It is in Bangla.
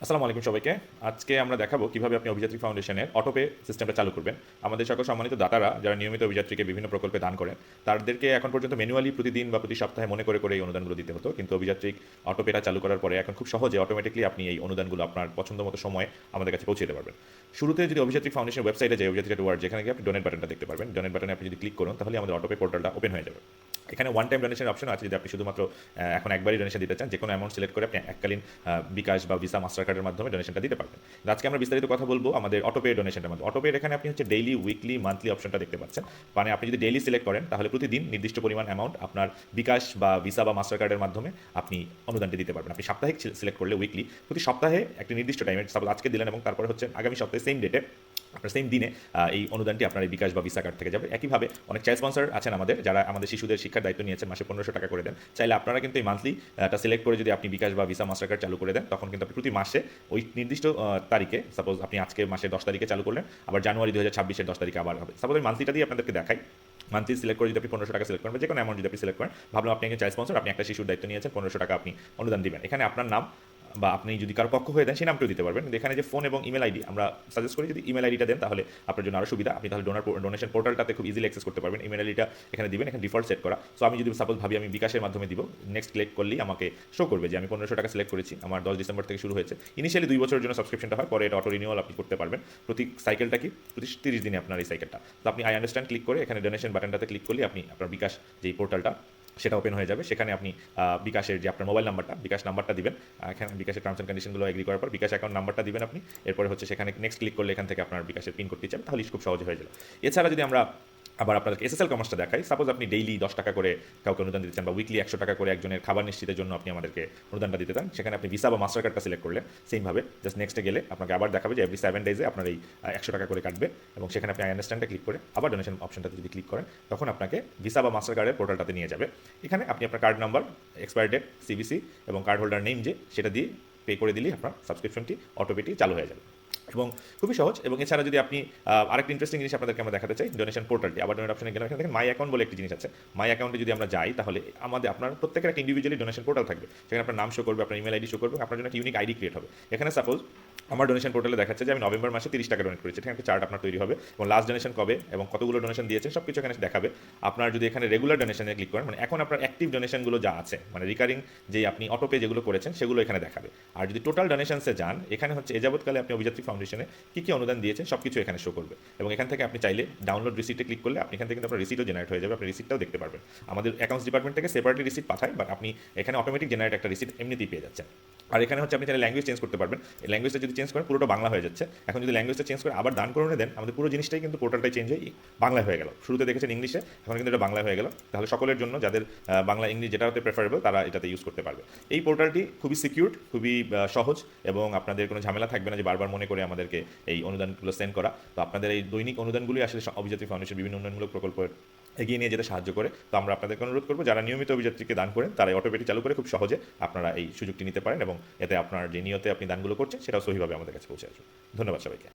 আসসালামু আলাইকুম সবাইকে। আজকে আমরা দেখাবো কিভাবে আপনি অভিযাত্রী ফাউন্ডেশনের অটোপে সিস্টেমটা চালু করবেন। আমাদের সকল সম্মানিত দাতারা যারা নিয়মিত অভিযাত্রীকে বিভিন্ন প্রকল্পে দান করেন, তাদেরকে এখন পর্যন্ত ম্যানুয়ালি প্রতিদিন বা প্রতি সপ্তাহে মনে করে এই অনুদানগুলো দিতে হতো। কিন্তু অভিযাত্রিক অটোপেটা চালু করার পরে এখন খুব সহজে অটোমেটিকলি আপনি এই অনুদানগুলো আপনার পছন্দমতো সময়ে আমাদের কাছে পৌঁছে দিতে পারবেন। শুরুতে যদি অভিযাত্রী ফাউন্ডেশনের ওয়েবসাইটে যায় অভিযাত্রী.org, যেখানে গিয়ে আপনি ডোনেট বাটনটা দেখতে পারবেন। ডোনেট বাটনে আপনি যদি ক্লিক করুন তাহলে আমাদের অটোপে পোর্টালটা ওপেন হয়ে যাবে। এখানে ওয়ান টাইম ডোনেশনের অপশন আছে। যদি আপনি শুধুমাত্র এখন একবারই ডোনেশন দিতে চান, যে কোনো অ্যামাউন্ট সিলেক্ট করে আপনি এককালীন বিকাশ বা ভিসা মাস্টার কার্ডের মাধ্যমে ডোনেশনটা দিতে পারবেন। আজকে আমরা বিস্তারিত কথা বলবো আমাদের অটোপে ডোনেশনের মধ্যে। অটোপে এখানে আপনি হচ্ছে ডেইলি, উইকলি, মান্থলি অপশনটা দেখতে পাচ্ছেন। মানে আপনি যদি ডেইলি সিলেক্ট করেন তাহলে প্রতিদিন নির্দিষ্ট পরিমাণ অ্যামাউন্ট আপনার বিকাশ বা ভিসা বা মাস্টার কার্ডের মাধ্যমে আপনি অনুদানটি দিতে পারবেন। আপনি সাপ্তাহিক সিলেক্ট করলে উইকলি, প্রতি সপ্তাহে একটি নির্দিষ্ট টাইমে, সাপোজ আজকে দিলেন এবং তারপরে হচ্ছে আগামী সপ্তাহে সেম ডেটে আপনার সেম দিনে এই অনুদানটি আপনার এই বিকাশ বা ভিসা কার্ড থেকে যাবে। একইভাবে অনেক চাইল্ড স্পন্সর আছেন আমাদের, যারা আমাদের শিশুদের শিক্ষার দায়িত্ব নিয়েছেন, মাসে 1500 টাকা করে দেন। চাইলে আপনারা কিন্তু এই মান্থলি সিলেক্ট করে যদি আপনি বিকাশ বা ভিসা মাস্টার কার্ড চালু করে দেন, তখন কিন্তু আপনি প্রতি মাসে ওই নির্দিষ্ট তারিখে, সাপোজ আপনি আজকে মাসের 10 তারিখে চালু করলেন, আবার জানুয়ারি 2026-এর 10 তারিখে আবার হবে। সাপোজ আমি মান্থলিটা দিয়ে আপনাদেরকে দেখাই। মান্থলি সিলেক্ট করে যদি আপনি 1500 টাকা সিলেক্ট করেন, যে কোনো অ্যামাউন্ট যদি আপনি সিলেক্ট করেন, ভাবলাম আপনি একজন চাইল্ড স্পন্সর, আপনি একটা শিশুর দায়িত্ব নিয়েছেন, 1500 টাকা আপনি অনুদান দিবেন। এখানে আপনার নাম বা আপনি যদি কারো পক্ষ হয়ে দেন সেই নামটাও দিতে পারবেন। এখানে যে ফোন এবং ইমেল আইডি আমরা সাজেস্ট করি, যদি ইমেল আইডিটা দেন তাহলে আপনার জন্য আরও সুবিধা। আপনি তাহলে ডোনেশন পোর্টালটাতে খুব ইজিলি অ্যাক্সেস করতে পারবেন। ইমেল আইডিটা এখানে দিবেন, এখানে ডিফল্ট সেট করা। সো আমি যদি সাপোজ ভাবি আমি বিকাশের মাধ্যমে দিব, নেক্সট ক্লিক করলেই আমাকে শো করবে যে আমি 1500 টাকা সিলেক্ট করেছি, আমার 10 ডিসেম্বর থেকে শুরু হয়েছে। ইনিশিয়ালি 2 বছরের জন্য সাবস্ক্রিপশনটা হয়, পরে এটা অটো রিনিউয়াল আপনি করতে পারবেন। প্রতি সাইকেলটা কি, প্রতি 30 দিনে আপনার এই সাইকেলটা। তো আপনি আই আন্ডারস্ট্যান্ড ক্লিক করে এখানে ডোনেশন বাটনটাতে ক্লিক করলে আপনি আপনার বিকাশ যেই পোর্টালটা সেটা ওপেন হয়ে যাবে। সেখানে আপনি বিকাশের যে আপনার মোবাইল নাম্বারটা, বিকাশ নাম্বারটা দিবেন। এখানে বিকাশের টার্মস অ্যান্ড কন্ডিশনগুলো এগ্রি করার পর বিকাশ অ্যাকাউন্ট নাম্বারটা দিবেন আপনি। এরপরে হচ্ছে সেখানে নেক্সট ক্লিক করলে এখান থেকে আপনার বিকাশের পিন করতে চান, তাহলে খুব সহজে হয়ে যাবে। এছাড়া যদি আমরা আবার আপনাদেরকে এসএসএল কমার্সটা দেখাই, সাপোজ আপনি ডেইলি 10 টাকা করে কাউকে অনুদান দিতে চান, বা উইকলি 100 টাকা করে একজনের খাবার নিশ্চিতের জন্য আপনি আমাদেরকে অনুদানটা দিতে চান, সেখানে আপনি ভিসা বা মাস্টার কার্ডটা সিলেক্ট করলে সেইমভাবে জাস্ট নেক্সটে গেলে আপনাকে আবার দেখাবে যে এভরি 7 ডেজে আপনার এই 100 টাকা করে কাটবে। এবং সেখানে আপনি আই আন্ডারস্ট্যান্ডে ক্লিক করে আবার ডোনেশন অপশনটাতে যদি ক্লিক করেন, তখন আপনাকে ভিসা বা মাস্টার কার্ডের পোর্টালটাতে নিয়ে যাবে। এখানে আপনি আপনার কার্ড নাম্বার, এক্সপায়ার ডেট, সিবিসি এবং কার্ড হোল্ডার নেম যে সেটা দিয়ে পে করে দিলেই আপনার সাবস্ক্রিপশনটি অটোমেটি চালু হয়ে যাবে এবং খুবই সহজ। এবং এছাড়া যদি আপনি আরেকটি ইন্টারেস্টিং জিনিস আপনাদেরকে আমরা দেখাতে চাই, ডোনেশন পোর্টালটি। আবার ডোনেট অপশনে গেলে এখানে দেখেন মাই অ্যাকাউন্ট বলে একটি জিনিস আছে। মাই অ্যাকাউন্টে যদি আমরা যাই, তাহলে আপনার প্রত্যেকের একটা ইন্ডিভিজুয়ালি ডোনেশন পোর্টাল থাকবে। সেখানে আপনার নাম শো করবে, আপনার ইমেল আইডি শো করবে, আপনার জন্য একটা ইউনিক আইডি ক্রিয়েট হবে। এখানে সাপোজ আমার ডোনেশন পোর্টালে দেখাচ্ছে যে আমি নভেম্বর মাসে 30 টাকা ডোনেট করেছি। এখানে একটা চার্ট আপনার তৈরি হবে এবং লাস্ট ডোনেশন কবে এবং কতগুলো ডোনেশন দিয়েছেন সব কিছু এখানে দেখাবে। আপনার যদি এখানে রেগুলার ডোনেশনে ক্লিক করেন, মানে এখন আপনার অ্যাক্টিভ ডোনেশনগুলো যা আছে, মানে রিকারিং যে আপনি অটোপে যেগুলো করেছেন সেগুলো এখানে দেখাবে। আর যদি টোটাল ডোনেশনসে যান, এখানে হচ্ছে এ যাবৎকালে আপনি অভিযাত্রী ফাউন্ডেশনে কী অনুদান দিয়েছেন সব কিছু এখানে শো করবে। এবং এখান থেকে আপনি চাইলে ডাউনলোড রিসিটে ক্লিক করলে আপনি এখান থেকে কিন্তু আপনার রিসিটও জেনারেট হয়ে যাবে, আপনি রিসিটটাও দেখতে পারবেন। আমাদের অ্যাকাউন্টস ডিপার্টমেন্ট থেকে সেপারেটলি রিসিট পাঠায়, বাট আপনি এখানে অটোমেটিক জেনারেট একটা রিসিট এমনিতেই পেয়ে যাচ্ছেন। আর এখানে হচ্ছে আপনি চাইলে ল্যাঙ্গুয়েজ চেঞ্জ করতে পারবেন। এই ল্যাঙ্গুয়েজটা যদি চেঞ্জ করেন পুরোটা বাংলা হয়ে যাচ্ছে। এখন যদি ল্যাঙ্গুয়েজটা চেঞ্জ করে আবার দান করে দেন, আমাদের পুরো জিনিসটাই কিন্তু পোর্টালটাই চেঞ্জ হয়ে বাংলায় হয়ে গেল। শুরুতে দেখেছেন ইংলিশে, এখন কিন্তু এটা বাংলায় হয়ে গেল। তাহলে সকলের জন্য যাদের বাংলা ইংলিশ যেটা হতে প্রেফারেবল তারা এটাতে ইউজ করতে পারবে। এই পোর্টালটি খুবই সিকিউর, খুবই সহজ এবং আপনাদের কোনো ঝামেলা থাকবে না যে বারবার মনে করে আমাদেরকে এই অনুদানগুলো সেন্ড করা। তো আপনাদের এই দৈনিক অনুদানগুলি আসলে অভিযাত্রী ফাউন্ডেশন বিভিন্ন উন্নয়নমূলক প্রকল্প এগিয়ে নিয়ে যেতে সাহায্য করে। তো আমরা আপনাদেরকে অনুরোধ করবো, যারা নিয়মিত অভিযাত্রীকে দান করেন তারা অটোপেটি চালু করে খুব সহজে আপনারা এই সুযোগটি নিতে পারেন এবং এতে আপনার যে নিয়তে আপনি দানগুলো করছেন সেটাও সহিভাবে আমাদের কাছে পৌঁছে আসবে। ধন্যবাদ সবাইকে।